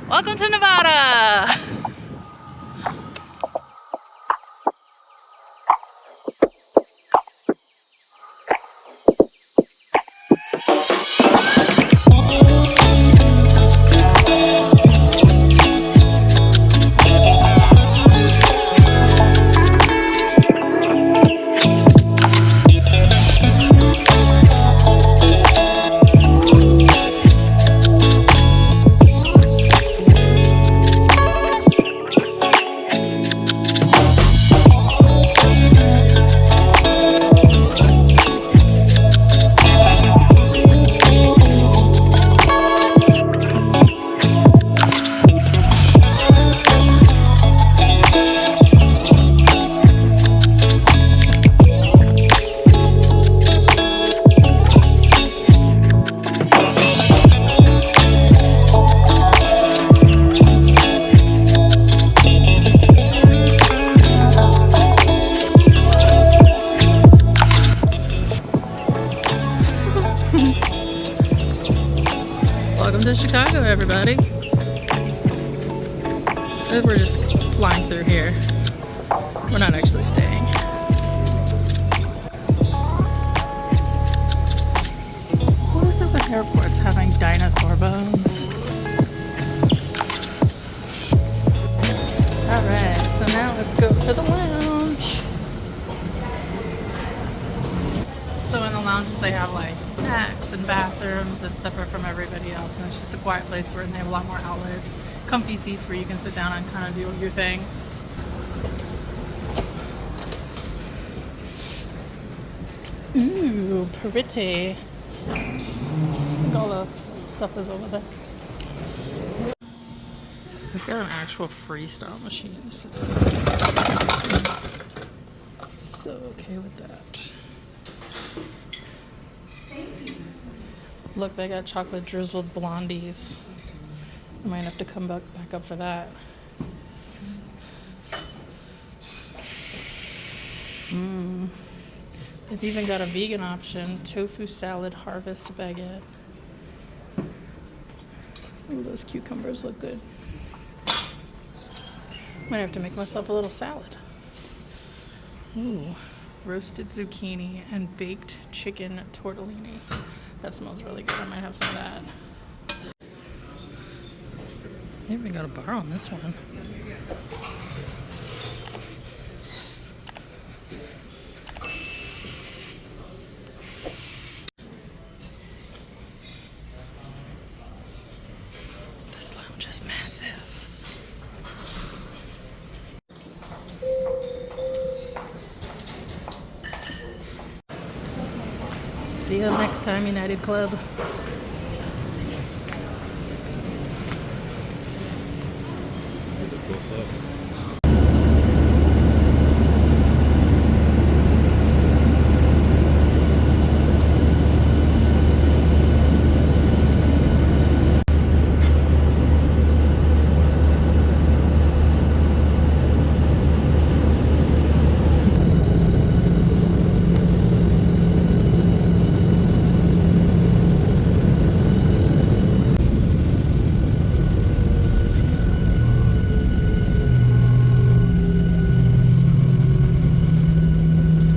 Welcome to Nevada! Welcome to Chicago, everybody. We're just flying through here. We're not actually staying. What is it with airports having dinosaur bones? Alright, so now let's go to the lounge. So in the lounges they have like snacks and bathrooms that's separate from everybody else, and it's just a quiet place where they have a lot more outlets, comfy seats where you can sit down and kind of do your thing. Ooh, pretty. I think all the stuff is over there. They've got an actual freestyle machine. This is so okay with that. Look, they got chocolate drizzled blondies. I might have to come back up for that. They've even got a vegan option, tofu salad harvest baguette. Ooh, those cucumbers look good. Might have to make myself a little salad. Ooh, roasted zucchini and baked chicken tortellini. That smells really good. I might have some of that. I even got a bar on this one. This lounge is massive. See you next time, United Club.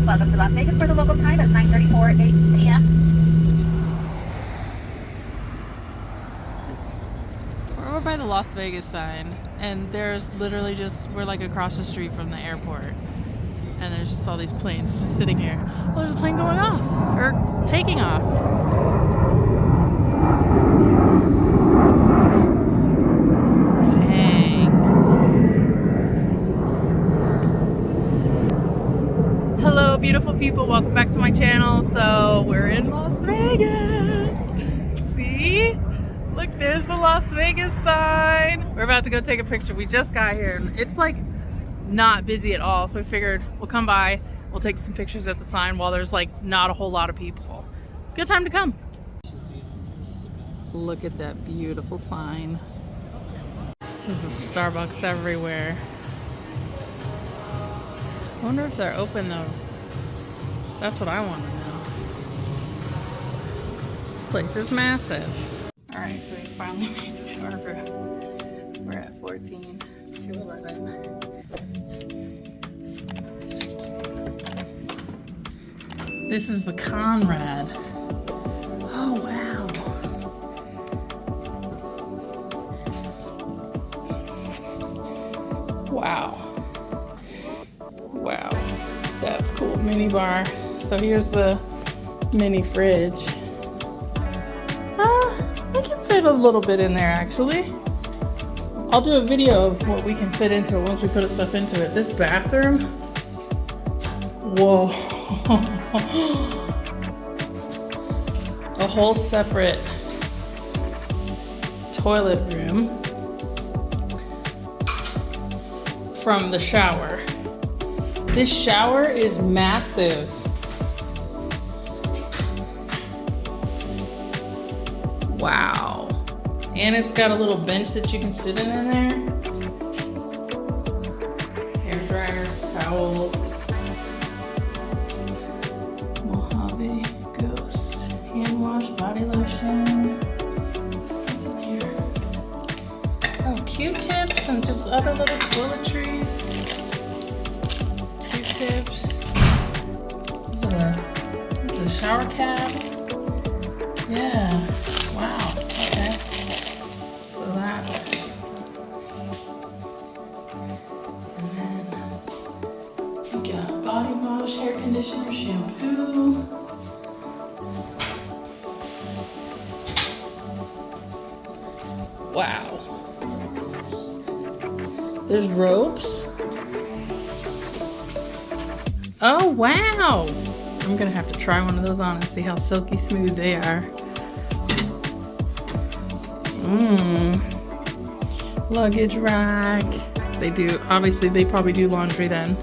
Welcome to Las Vegas for the local time at 9:34 a.m. We're over by the Las Vegas sign, and there's literally just, we're like across the street from the airport, and there's just all these planes just sitting here. Oh, there's a plane going off, or taking off. Dang. Hello, beautiful people. Welcome back to my channel. So we're in Las Vegas. See? Look, there's the Las Vegas sign. We're about to go take a picture. We just got here and it's like not busy at all. So we figured we'll come by. We'll take some pictures at the sign while there's like not a whole lot of people. Good time to come. So look at that beautiful sign. There's a Starbucks everywhere. I wonder if they're open though. That's what I want to know. This place is massive. Alright, so we finally made it to our room. 14 to 11. This is the Conrad. Oh, wow. Wow. Wow. That's cool. Mini bar. So here's the mini fridge. I can fit a little bit in there actually. I'll do a video of what we can fit into it once we put stuff into it. This bathroom. Whoa. A whole separate toilet room from the shower. This shower is massive. Wow. And it's got a little bench that you can sit in there. Hair dryer, towels. Mojave Ghost. Hand wash, body lotion. What's in here? Oh, Q-tips and just other little toiletries. Q-tips. There's a shower cap. Yeah. Wow. Okay. So that. And then we got body wash, hair conditioner, shampoo. Wow. There's ropes. Oh, wow. I'm gonna have to try one of those on and see how silky smooth they are. Luggage rack. They do, obviously they probably do laundry then.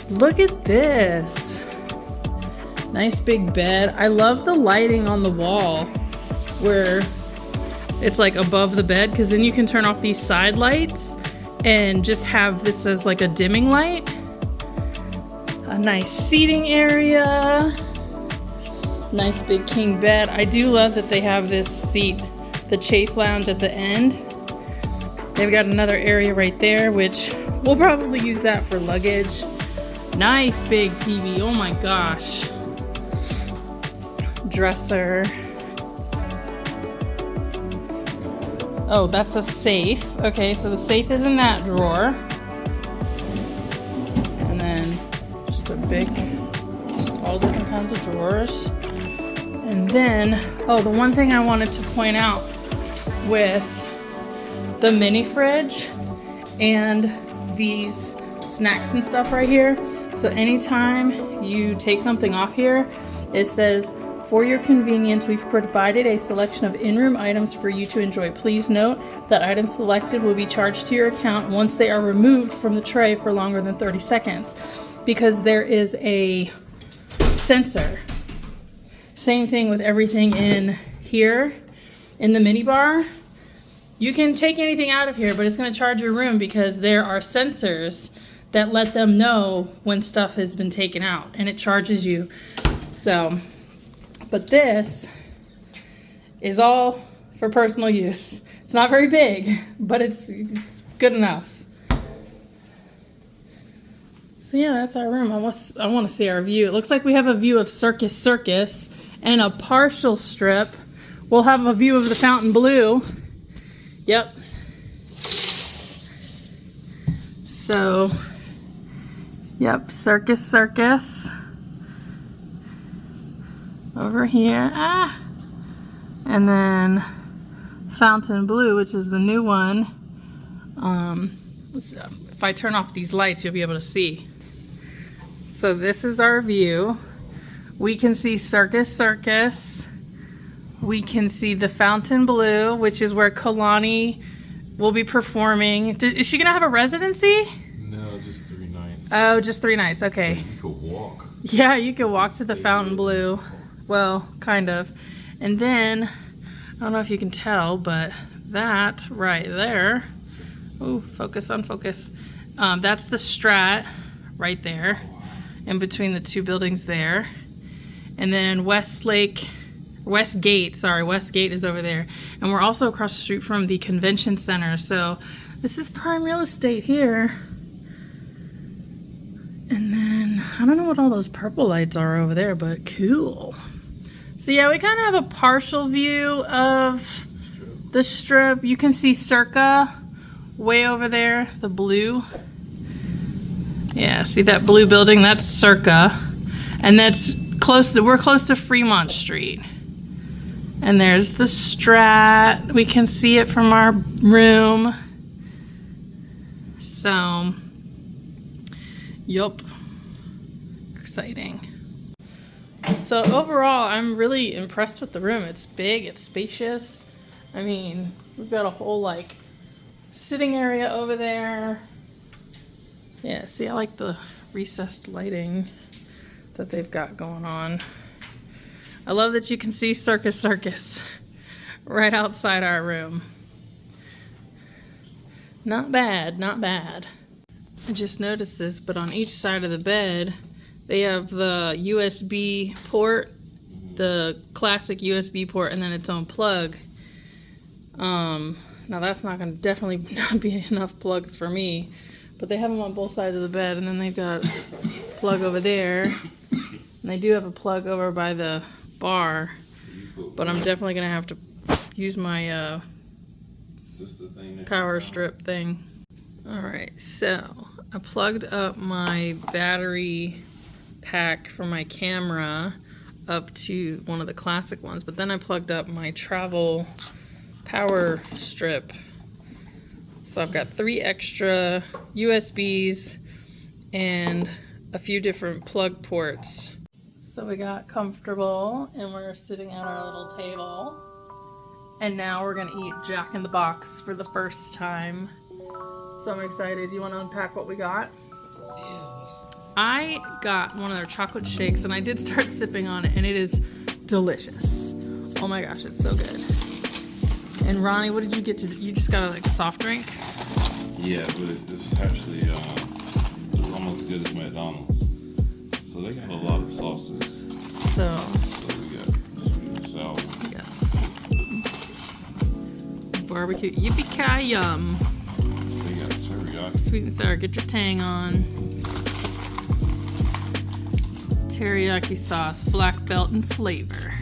Look at this. Nice big bed. I love the lighting on the wall where it's like above the bed, because then you can turn off these side lights and just have this as like a dimming light. A nice seating area. Nice big king bed. I do love that they have this seat, the Chase Lounge at the end. They've got another area right there, which we'll probably use that for luggage. Nice big TV. Oh my gosh. Dresser. Oh, that's a safe. Okay, so the safe is in that drawer. And then just a big, just all different kinds of drawers. And then, oh, the one thing I wanted to point out with the mini fridge and these snacks and stuff right here. So anytime you take something off here, it says, "For your convenience, we've provided a selection of in-room items for you to enjoy. Please note that items selected will be charged to your account once they are removed from the tray for longer than 30 seconds. Because there is a sensor. Same thing with everything in here, in the mini bar. You can take anything out of here, but it's gonna charge your room because there are sensors that let them know when stuff has been taken out, and it charges you. So, but this is all for personal use. It's not very big, but it's good enough. So yeah, that's our room. I want to see our view. It looks like we have a view of Circus and a partial strip. We'll have a view of the Fontainebleau. Yep. So, yep, Circus. Over here. And then Fontainebleau, which is the new one. If I turn off these lights, you'll be able to see. So this is our view. We can see Circus. We can see the Fontainebleau, which is where Kalani will be performing. Is she gonna have a residency? No, just 3 nights. Oh, just 3 nights, okay. You could walk. Yeah, you could walk to the Fontainebleau. Well, kind of. And then, I don't know if you can tell, but that right there, oh, focus on focus. That's the Strat right there, in between the two buildings there. And then Westlake West Gate, sorry, West Gate is over there. And we're also across the street from the convention center. So this is prime real estate here. And then, I don't know what all those purple lights are over there, but cool. So yeah, we kind of have a partial view of the strip. You can see Circa way over there, the blue. Yeah, see that blue building? That's Circa. And that's close to, we're close to Fremont Street. And there's the Strat. We can see it from our room. So, yup. Exciting. So overall, I'm really impressed with the room. It's big, it's spacious. I mean, we've got a whole like sitting area over there. Yeah, see, I like the recessed lighting that they've got going on. I love that you can see Circus right outside our room. Not bad, not bad. I just noticed this, but on each side of the bed, they have the USB port, the classic USB port, and then its own plug. Now that's not going to definitely not be enough plugs for me, but they have them on both sides of the bed, and then they've got a plug over there, and they do have a plug over by the bar, but I'm definitely going to have to use my power strip thing. Alright, so I plugged up my battery pack for my camera up to one of the classic ones, but then I plugged up my travel power strip. So I've got 3 extra USBs and a few different plug ports. So we got comfortable and we're sitting at our little table. And now we're gonna eat Jack in the Box for the first time. So I'm excited. You wanna unpack what we got? Yes. I got one of their chocolate shakes and I did start sipping on it and it is delicious. Oh my gosh, it's so good. And Ronnie, what did you get to, you just got like a soft drink? Yeah, but it's actually it's almost as good as McDonald's. So they got a lot of sauces. So we got sweet and sour. yes. Barbecue, yippee-ki yum. They got teriyaki. Sweet and sour, get your tang on. Teriyaki sauce, black belt in flavor.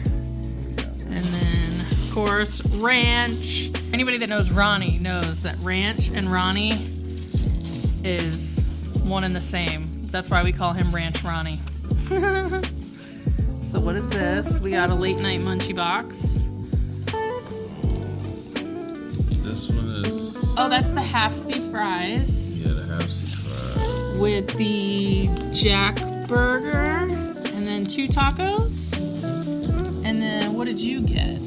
And then, of course, ranch. Anybody that knows Ronnie knows that ranch and Ronnie is one and the same. That's why we call him Ranch Ronnie. So what is this? We got a late night munchie box. This one is... Oh, that's the half-C fries. Yeah, the half-C fries. With the Jack burger. And then 2 tacos. And then what did you get?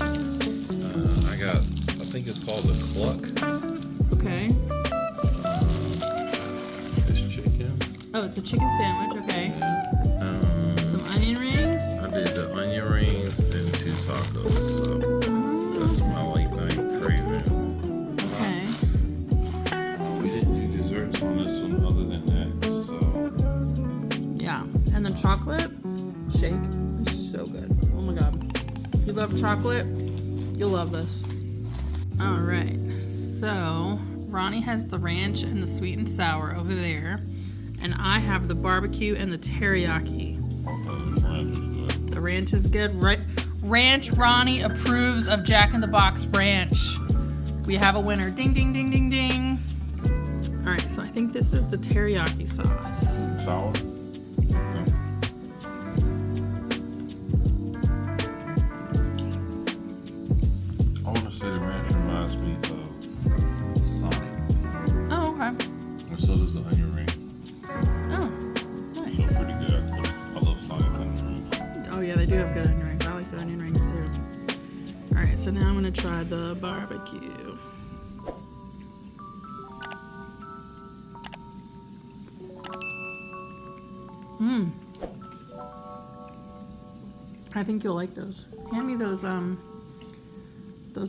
I got, I think it's called the cluck. Okay. It's chicken. Oh, it's a chicken sandwich, okay. Yeah. Some onion rings. I did the onion rings and 2 tacos, so that's my late night craving. Okay. We didn't do desserts on this one other than that, so. Yeah. And the chocolate shake is so good. Oh my god. If you love chocolate, you'll love this. Alright. So, Ronnie has the ranch and the sweet and sour over there. And I have the barbecue and the teriyaki. This ranch is good. The ranch is good. Right? Ranch Ronnie approves of Jack in the Box ranch. We have a winner. Ding, ding, ding, ding, ding. Alright, so I think this is the teriyaki sauce. Sour? Okay. I want to say the ranch reminds me of Sonic. Oh, okay. And so does the onion ring. Oh, So nice. pretty good. I love Sonic onion rings. Oh yeah, they do have good onion rings. I like the onion rings too. Alright, so now I'm gonna try the barbecue. I think you'll like those. Hand me those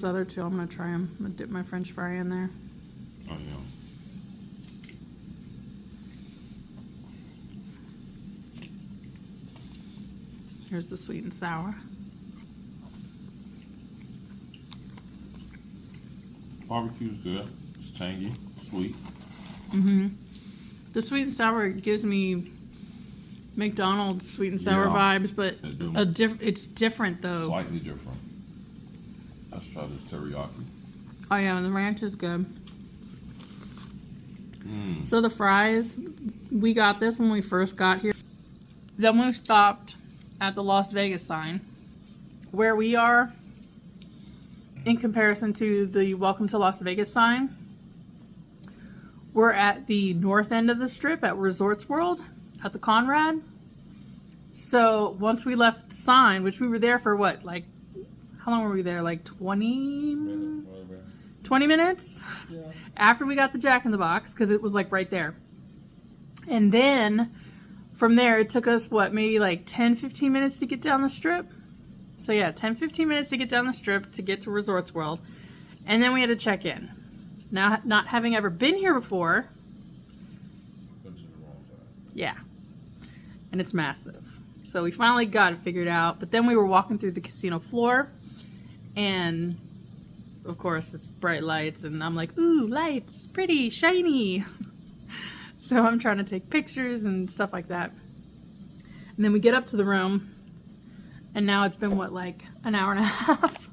other 2. I'm gonna try them. I'm gonna dip my French fry in there. Oh, yeah. Here's the sweet and sour. Barbecue's good. It's tangy, sweet. The sweet and sour gives me McDonald's sweet and sour vibes, but it's different though. Slightly different. Let's try this teriyaki. Oh yeah, and the ranch is good. So the fries, we got this when we first got here. Then we stopped at the Las Vegas sign. Where we are, in comparison to the Welcome to Las Vegas sign, we're at the north end of the strip at Resorts World at the Conrad. So once we left the sign, which we were there for what, like, how long were we there? Like 20 minutes? Yeah. After we got the Jack in the Box, because it was like right there. And then from there, it took us what, maybe like 10-15 minutes to get down the strip. So yeah, 10-15 minutes to get down the strip to get to Resorts World. And then we had to check in. Now, not having ever been here before. Yeah. And it's massive. So we finally got it figured out. But then we were walking through the casino floor. And, of course, it's bright lights. And I'm like, ooh, lights, pretty, shiny. So I'm trying to take pictures and stuff like that. And then we get up to the room. And now it's been, what, like an hour and a half?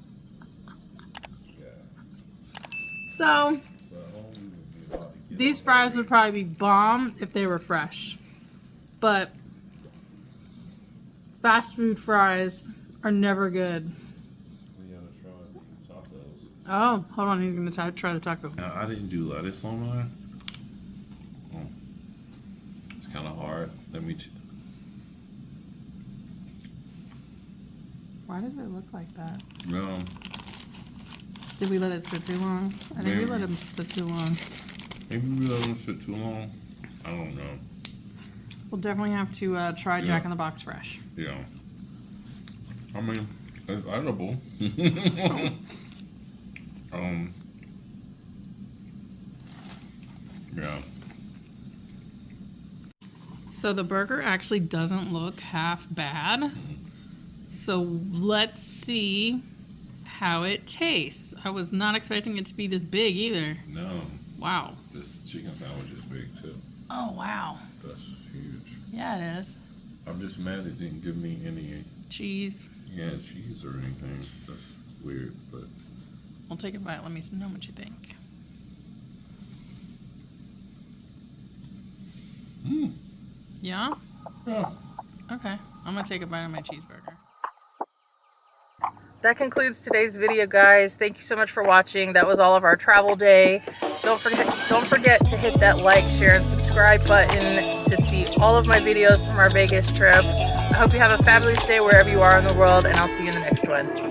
So, these fries would probably be bomb if they were fresh. But fast food fries are never good. We gotta try the tacos. Oh, hold on. He's going to try the taco. Now, I didn't do lettuce on mine. Oh. It's kind of hard. Let me... Why does it look like that? No. Did we let it sit too long? I think we let him sit too long. Maybe we let them sit too long. I don't know. We'll definitely have to try Jack in the Box fresh. Yeah. I mean, it's edible. Yeah. So the burger actually doesn't look half bad. So let's see how it tastes. I was not expecting it to be this big either. No. Wow. This chicken sandwich is big too. Oh, wow. That's huge. Yeah, it is. I'm just mad it didn't give me any cheese. Yeah, cheese or anything. That's weird, but We'll take a bite. Let me know what you think. Yeah? Yeah. Okay. I'm going to take a bite of my cheeseburger. That concludes today's video, guys. Thank you so much for watching. That was all of our travel day. Don't forget to hit that like, share, and subscribe button to see all of my videos from our Vegas trip. I hope you have a fabulous day wherever you are in the world, and I'll see you in the next one.